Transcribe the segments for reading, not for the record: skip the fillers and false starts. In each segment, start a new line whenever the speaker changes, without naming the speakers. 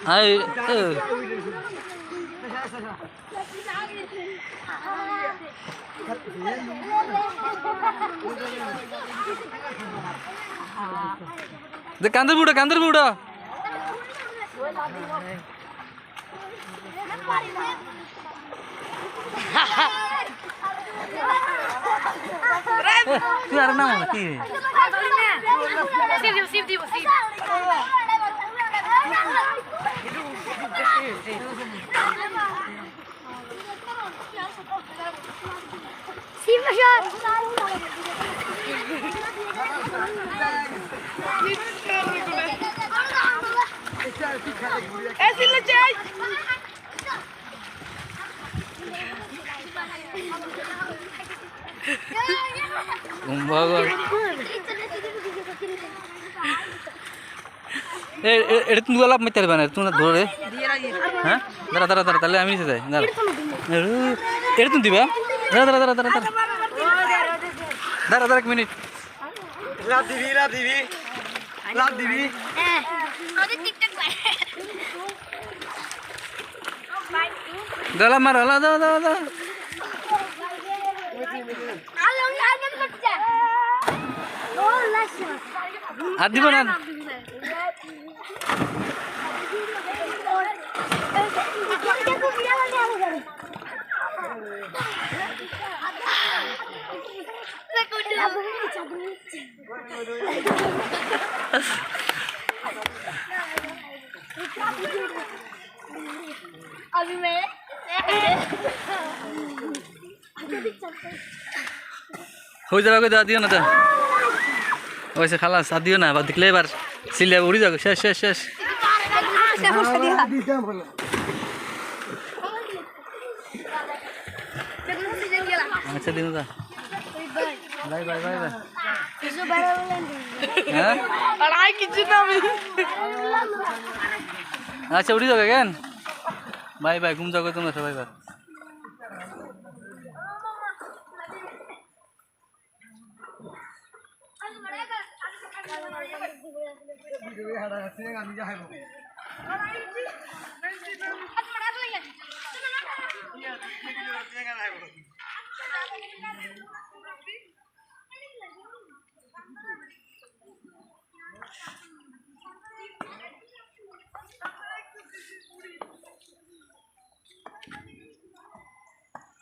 I কান্দের বুড়া তুই আর নাম কি এটা তুমি গলাপ মারতে পারবে না তুমি ধরে হ্যাঁ দাঁড়া তাহলে আমি নিচে যাই দাঁড়া এটা তুমি দিবা দাঁড়া এক মিনিট
লাভ দিবি
গলা মার দাও আর দিব না
अभी मैं
हो जाएगा दादी दियो ना तो वैसे खाला साथ दियो ना बाद दिखले बार सिले उड़ी जाओ शेष अच्छा दिन दा बाय हाँ अच्छा उड़ी जाओ क्या बाय घूम जाओगे तुम ऐसा बाय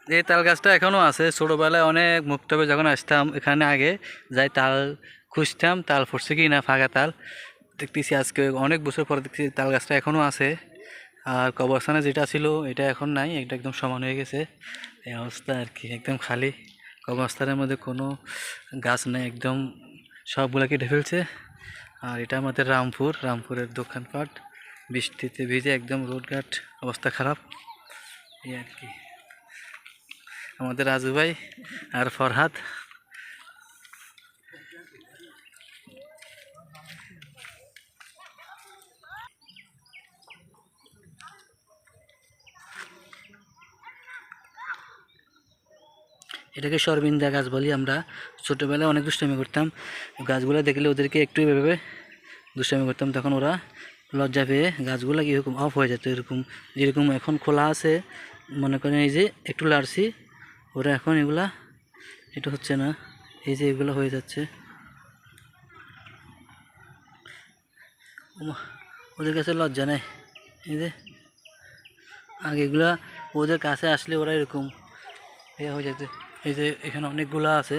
এই তাল গাছটা এখনো আছে ছোটবেলায় অনেক মুক্তবে যখন আসতাম এখানে আগে যাই তাল খুঁজতাম তাল ফুটছে কি না ফাঁকা তাল দেখতেছি আজকে অনেক বছর পরে দেখতেছি তাল গাছটা এখনো আছে আর কবরস্থানে যেটা ছিল এটা এখন নাই এটা একদম সমান হয়ে গেছে এই অবস্থা আর কি একদম খালি কবরস্থানের মধ্যে কোনো গাছ নেই একদম সবগুলা কেটে ফেলছে আর এটা আমাদের রামপুরের দোকানপাট বৃষ্টিতে ভিজে একদম রোডঘাট অবস্থা খারাপ এই আর কি আমাদের রাজু ভাই আর ফরহাদ এটাকে সরবিন্দা গাছ বলি আমরা ছোটোবেলায় অনেক দুষ্টামি করতাম গাছগুলো দেখলে ওদেরকে একটু এভাবে দুষ্টামি করতাম তখন ওরা লজ্জা পেয়ে গাছগুলো কীরকম অফ হয়ে যেত এরকম যেরকম এখন খোলা আছে মনে করেন এই যে একটু লাড়ছি ওরা এখন এগুলা এটা হচ্ছে না এই যে এগুলো হয়ে যাচ্ছে ওদের কাছে লজ্জা নেই এই যে আগে এগুলা ওদের কাছে আসলে ওরা এরকম হয়ে যেত এই যে এখানে অনেকগুলা আছে